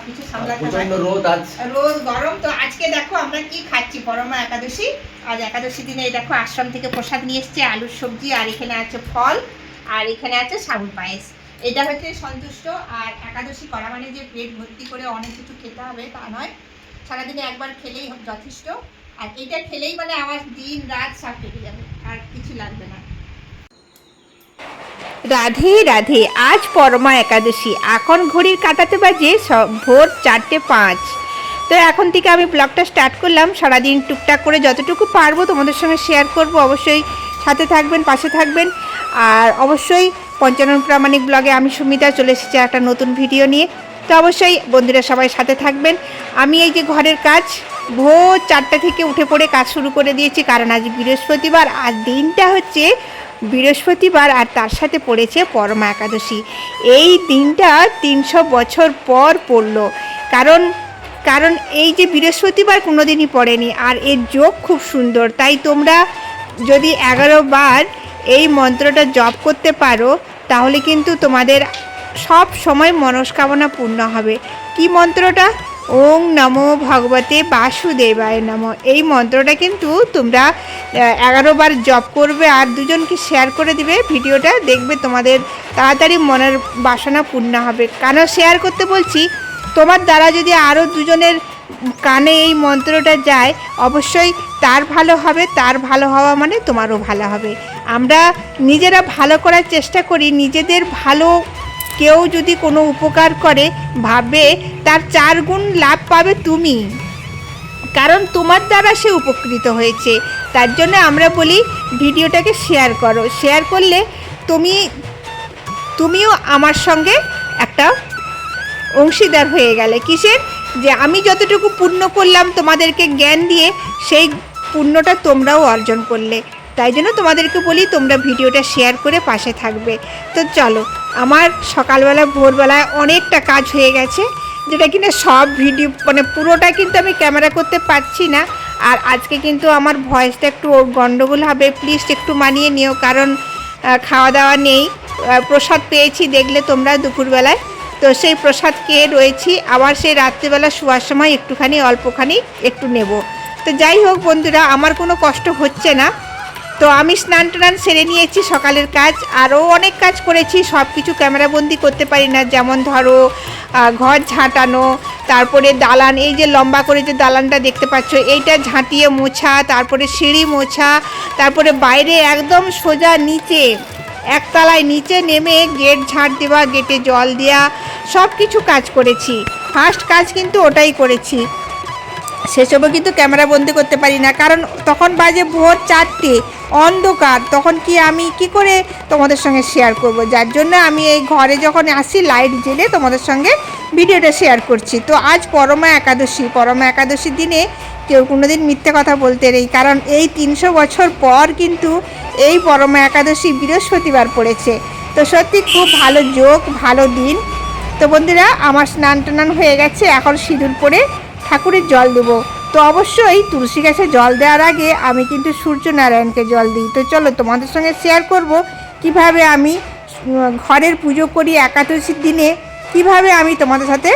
সবকিছু সামলাতে প্রচন্ড হয়। রোদ আজ, রোদ গরম। তো আজকে দেখো আমরা কি খাচ্ছি, পরমা একাদশী। আজ একাদশী দিনে এই দেখো আশ্রম থেকে প্রসাদ নিয়ে এসছে, আলুর সবজি, আর এখানে আছে ফল, আর এখানে আছে সাবুর পায়েস। এটা হচ্ছে সন্তুষ্ট। আর একাদশী করা মানে যে পেট ভর্তি করে অনেক কিছু খেতে হবে তা নয়, সারাদিনে একবার খেলেই যথেষ্ট। আর এটা খেলেই মানে আমার দিন রাত সব কেটে যাবে, আর কিছু লাগবে না। রাধে রাধে। আজ পরমা একাদশী। এখন ঘড়ির কাঁটাতে বাজে ভোর 4:05। তো এখন থেকে আমি ব্লগটা স্টার্ট করলাম। সারাদিন টুকটাক করে যতটুকু পারবো তোমাদের সঙ্গে শেয়ার করব। অবশ্যই সাথে থাকবেন, পাশে থাকবেন। আর অবশ্যই পঞ্চানন প্রামাণিক ব্লগে আমি সুমিতা চলে এসেছি একটা নতুন ভিডিও নিয়ে। তো অবশ্যই বন্ধুরা সবাই সাথে থাকবেন। আমি এই যে ঘরের কাজ ভোর 4টা থেকে উঠে পড়ে কাজ শুরু করে দিয়েছি, কারণ আজ বৃহস্পতিবার। আর দিনটা হচ্ছে বৃহস্পতিবার, আর তার সাথে পড়েছে পরমা একাদশী। এই দিনটা 300 বছর পর পড়ল। কারণ এই যে বৃহস্পতিবার কোনো দিনই পড়েনি, আর এর যোগ খুব সুন্দর। তাই তোমরা যদি 11 বার এই মন্ত্রটা জপ করতে পারো তাহলে কিন্তু তোমাদের সব সময় মনস্কামনা পূর্ণ হবে। কি মন্ত্রটা? ওং নমো ভগবতে বাসুদেবায় নমঃ। এই মন্ত্রটা কিন্তু তোমরা 11 বার জপ করবে, আর দুজনকে শেয়ার করে দিবে ভিডিওটা, দেখবে তোমাদের তাড়াতাড়ি মনের বাসনা পূর্ণ হবে। কেন শেয়ার করতে বলছি? তোমার দ্বারা যদি আরও দুজনের কানে এই মন্ত্রটা যায়, অবশ্যই তার ভালো হবে, তার ভালো হওয়া মানে তোমারও ভালো হবে। আমরা নিজেরা ভালো করার চেষ্টা করি, নিজেদের ভালো কেউ যদি কোনো উপকার করে ভাবে তার 4 গুণ লাভ পাবে তুমি, কারণ তোমার দ্বারা সে উপকৃত হয়েছে। তার জন্য আমরা বলি ভিডিওটাকে শেয়ার করো। শেয়ার করলে তুমিও আমার সঙ্গে একটা অংশীদার হয়ে গেলে। কিসের? যে আমি যতটুকু পুণ্য করলাম তোমাদেরকে জ্ঞান দিয়ে, সেই পুণ্যটা তোমরাও অর্জন করলে। তাই জন্য তোমাদেরকে বলি তোমরা ভিডিওটা শেয়ার করে পাশে থাকবে। তো চলো, আমার সকালবেলা ভোরবেলায় অনেকটা কাজ হয়ে গেছে, যেটা কিনা সব ভিডিও মানে পুরোটা কিন্তু আমি ক্যামেরা করতে পারছি না। আর আজকে কিন্তু আমার ভয়েসটা একটু গন্ডগোল হবে, প্লিজ একটু মানিয়ে নিও, কারণ খাওয়া দাওয়া নেই। প্রসাদ পেয়েছি দেখলে তোমরা দুপুরবেলায়, তো সেই প্রসাদ খেয়ে রয়েছি। আবার সেই রাত্রিবেলা শোয়ার সময় একটুখানি অল্পখানি একটু নেব। তো যাই হোক বন্ধুরা, আমার কোনো কষ্ট হচ্ছে না। তো আমি স্নান টান সেরে নিয়েছি, সকালের কাজ আরও অনেক কাজ করেছি, সব কিছু ক্যামেরাবন্দি করতে পারি না। যেমন ধরো ঘর ঝাঁটানো, তারপরে দালান, এই যে লম্বা করে যে দালানটা দেখতে পাচ্ছ এইটা ঝাঁটিয়ে মোছা, তারপরে সিঁড়ি মোছা, তারপরে বাইরে একদম সোজা নিচে একতলায় নিচে নেমে গেট ঝাঁট দেওয়া, গেটে জল দেওয়া, সব কিছু কাজ করেছি। ফার্স্ট কাজ কিন্তু ওটাই করেছি, সেসবও কিন্তু ক্যামেরা বন্দি করতে পারি না, কারণ তখন বাজে ভোর 4টে, অন্ধকার। তখন কি আমি কি করে তোমাদের সঙ্গে শেয়ার করব? যার জন্য আমি এই ঘরে যখন আসি লাইট জ্বেলে তোমাদের সঙ্গে ভিডিওটা শেয়ার করছি। তো আজ পরমা একাদশী। পরমা একাদশীর দিনে কেউ কোনো দিন মিথ্যে কথা বলতে নেই, কারণ এই 300 বছর পর কিন্তু এই পরমা একাদশী বৃহস্পতিবার পড়েছে। তো সত্যি খুব ভালো যোগ, ভালো দিন। তো বন্ধুরা, আমার স্নান টান হয়ে গেছে, এখন সিঁদুর পরে ঠাকুরের জল দেবো। তো অবশ্যই তুলসী গাছে জল দেওয়ার আগে আমি কিন্তু সূর্যনারায়ণকে জল দিই। তো চলো তোমাদের সঙ্গে শেয়ার করব কিভাবে আমি ঘরের পুজো করি একাদশীর দিনে, কিভাবে আমি তোমাদের সাথে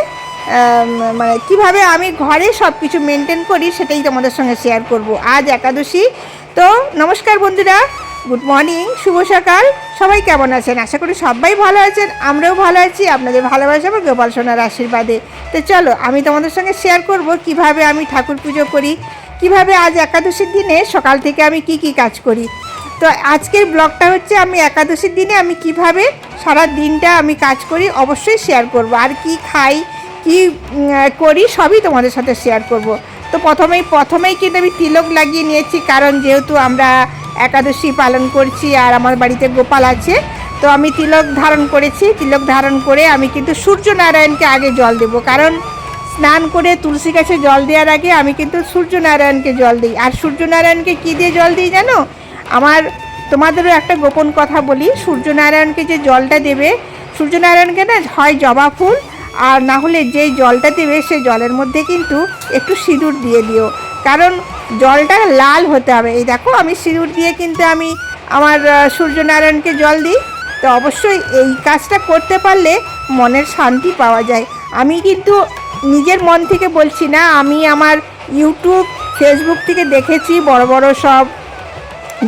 মানে কিভাবে আমি ঘরে সব কিছু মেনটেন করি, সেটাই তোমাদের সঙ্গে শেয়ার করব আজ একাদশী। তো নমস্কার বন্ধুরা, গুড মর্নিং, শুভ সকাল। সবাই কেমন আছেন? আশা করি সবাই ভালো আছেন, আমরাও ভালো আছি আপনাদের ভালোবাসা এবং গোপাল সোনার আশীর্বাদে। তো চলো আমি তোমাদের সঙ্গে শেয়ার করব কিভাবে আমি ঠাকুর পুজো করি, কিভাবে আজ একাদশীর দিনে সকাল থেকে আমি কি কাজ করি। তো আজকের ব্লগটা হচ্ছে আমি একাদশীর দিনে আমি কিভাবে সারা দিনটা আমি কাজ করি অবশ্যই শেয়ার করব, আর কি খাই কি করি সবই তোমাদের সাথে শেয়ার করব। তো প্রথমেই কিন্তু আমি তিলক লাগিয়ে নিয়েছি, কারণ যেহেতু আমরা একাদশী পালন করছি আর আমার বাড়িতে গোপাল আছে, তো আমি তিলক ধারণ করেছি। তিলক ধারণ করে আমি কিন্তু সূর্যনারায়ণকে আগে জল দেব, কারণ স্নান করে তুলসী গাছে জল দেওয়ার আগে আমি কিন্তু সূর্যনারায়ণকে জল দিই। আর সূর্যনারায়ণকে কী দিয়ে জল দিই জানো? তোমাদেরও একটা গোপন কথা বলি, সূর্যনারায়ণকে যে জলটা দেবে, সূর্যনারায়ণকে না হয় জবা ফুল, আর না হলে যেই জলটা দেবে সেই জলের মধ্যে কিন্তু একটু সিঁদুর দিয়ে দিও, কারণ জলটা লাল হতে হবে। এই দেখো আমি সিঁদুর দিয়ে কিন্তু আমি আমার সূর্যনারায়ণকে জল দিই। তো অবশ্যই এই কাজটা করতে পারলে মনের শান্তি পাওয়া যায়। আমি কিন্তু নিজের মন থেকে বলছি না, আমি আমার ইউটিউব ফেসবুক থেকে দেখেছি বড় বড় সব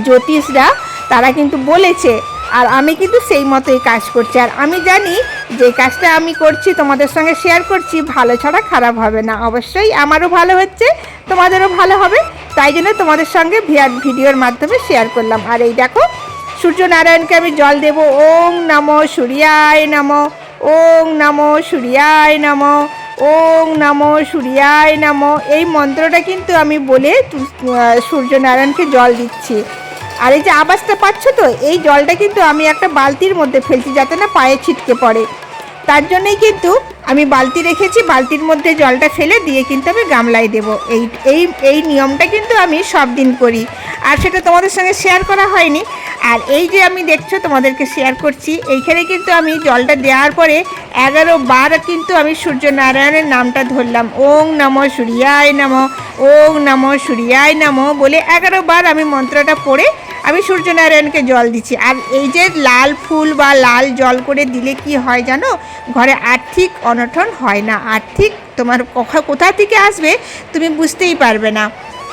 জ্যোতিষরা, তারা কিন্তু বলেছে, আর আমি কিন্তু সেই মতোই কাজ করছি। আর আমি জানি যে কাজটা আমি করছি তোমাদের সঙ্গে শেয়ার করছি, ভালো ছাড়া খারাপ হবে না। অবশ্যই আমারও ভালো হচ্ছে, তোমাদেরও ভালো হবে, তাই জন্য তোমাদের সঙ্গে ভিডিওর মাধ্যমে শেয়ার করলাম। আর এই দেখো সূর্যনারায়ণকে আমি জল দেব। ওং নমো সূর্যায় নমো, ওং নমো সূর্যায় নমো, ওং নমো সূর্যায় নমো, এই মন্ত্রটা কিন্তু আমি বলে সূর্যনারায়ণকে জল দিচ্ছি। আর এই যে আওয়াজটা পাচ্ছ তো, এই জলটা কিন্তু আমি একটা বালতির মধ্যে ফেলছি যাতে না পায়ে ছিটকে পড়ে। তার জন্যই কিন্তু আমি বালতি রেখেছি, বালতির মধ্যে জলটা ফেলে দিয়ে কিন্তু আমি গামলায় দেবো। এই এই এই নিয়মটা কিন্তু আমি সব দিন করি, আর সেটা তোমাদের সঙ্গে শেয়ার করা হয়নি। আর এই যে আমি দেখছো তোমাদেরকে শেয়ার করছি, এইখানে কিন্তু আমি জলটা দেওয়ার পরে 11 বার কিন্তু আমি সূর্যনারায়ণের নামটা ধরলাম। ওং নমো সূর্যায় নমো, ওং নমো সূর্যায় নমো বলে 11 বার আমি মন্ত্রটা পড়ে আমি সূর্যনারায়ণকে জল দিচ্ছি। আর এই যে লাল ফুল বা লাল জল করে দিলে কি হয় জানো, ঘরে আর্থিক অনটন হয় না। আর্থিক তোমার কোথা থেকে আসবে তুমি বুঝতেই পারবে না।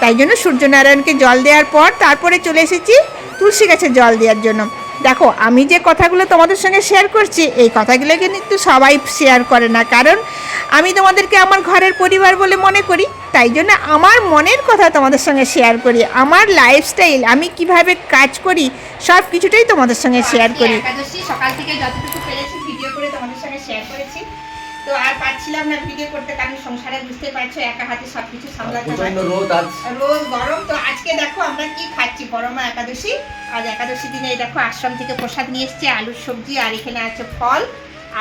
তাই জন্য সূর্যনারায়ণকে জল দেওয়ার পর তারপরে চলে এসেছি তুলসী গাছে জল দেওয়ার জন্য। দেখো আমি যে কথাগুলো তোমাদের সঙ্গে শেয়ার করছি, এই কথাগুলো কিন্তু সবাই শেয়ার করে না, কারণ আমি তোমাদেরকে আমার ঘরের পরিবার বলে মনে করি। তাই জন্য আমার মনের কথা তোমাদের সঙ্গে শেয়ার করি, আমার লাইফস্টাইল, আমি কিভাবে কাজ করি, সব কিছুটাই তোমাদের সঙ্গে শেয়ার করি। একাদশী সকাল থেকে যতটুকু পেরেছি ভিডিও করে তোমাদের সঙ্গে শেয়ার করেছি। তো আর পাচ্ছিলাম না ভিডিও করতে, কারণ সংসারে বুঝতে পারছো একা হাতে সবকিছু সামলাতে হয়, রোদ গরম। তো আজকে দেখো আমরা কি খাচ্ছি, পরমা একাদশী। আজ একাদশী দিনে এই দেখো আশ্রম থেকে প্রসাদ নিয়ে এসছে, আলুর সবজি, আর এখানে আছে ফল,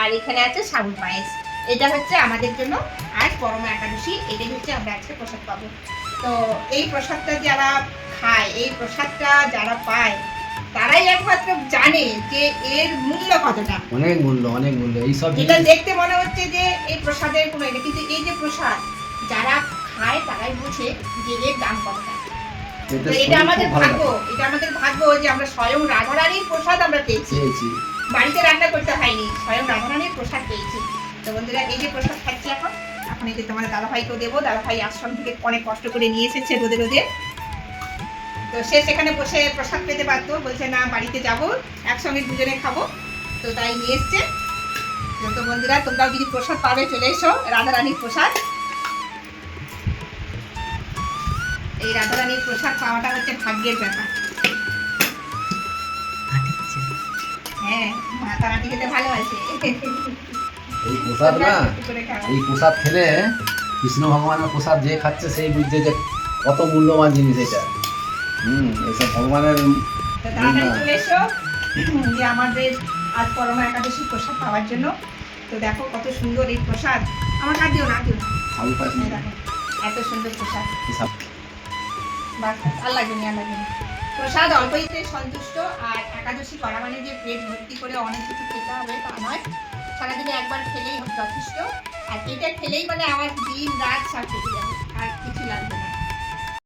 আর এখানে আছে সাবুর পায়েস। এটা হচ্ছে আমাদের জন্য আজ পরমা একাদশী, এটাই হচ্ছে আমরা আজকে প্রসাদ পাবো। তো এই প্রসাদটা যারা খায়, এই প্রসাদটা যারা পায়, তারাই একমাত্র জানে যে এর মূল্য কতটা। অনেক মূল্য, অনেক মূল্য। এই সব এটা দেখতে মনে হচ্ছে যে এই প্রসাদের কোনো এটা, কিন্তু এই যে প্রসাদ যারা খায় তারাই বুঝে যে এর দাম কতটা। তো এটা আমাদের ভাগ্য, এটা আমাদের ভাগ্য যে আমরা স্বয়ং রাধারানীর প্রসাদ আমরা পেয়েছি, বাড়িতে রান্না করতে হয়নি, স্বয়ং রাধারানীর প্রসাদ পেয়েছি। তো বন্ধুরা এই যে প্রসাদ খাচ্ছি এখন, এই যে তোমার দাদাভাইকেও দেবো। দাদাভাই আশ্রম থেকে অনেক কষ্ট করে নিয়ে এসেছে রোদে রোদে, তো সে সেখানে বসে প্রসাদ পেতে পারতো, বলছে না বাড়িতে যাব একসঙ্গে দুজনে খাবো, তো তাই নিয়ে এসছে। তো বন্ধুরা তোমরাও যদি প্রসাদ পাবে চলে এসো, রাধারানীর প্রসাদ। এই রাধারানীর প্রসাদ পাওয়াটা হচ্ছে ভাগ্যের ব্যাপার। হ্যাঁ, মাথা রাটি খেতে ভালোবাসে। এই প্রসাদ না, এই প্রসাদ খেলে কৃষ্ণ ভগবানের প্রসাদ যে খাচ্ছে সেই বুঝছে যে কত মূল্যবান জিনিস এটা। এইসব ভগবানের। চলে এসো যে আমাদের আজ পরমা একাদশী প্রসাদ পাওয়ার জন্য। তো দেখো কত সুন্দর এই প্রসাদ, আমার কাজ দিও না, দিও না, দেখো এত সুন্দর প্রসাদ। বাস আর লাগবে না, আর লাগবে না। প্রসাদ অল্পইতে সন্তুষ্ট, আর একাদশী করা মানে যে পেট ভর্তি করে অনেক কিছু খেতে হবে তা নয়, সারাদিনে একবার খেলেই যথেষ্ট। আর এটা খেলেই মানে আমার দিন রাত সব কেটে যাবে, আর কিছু লাগবে।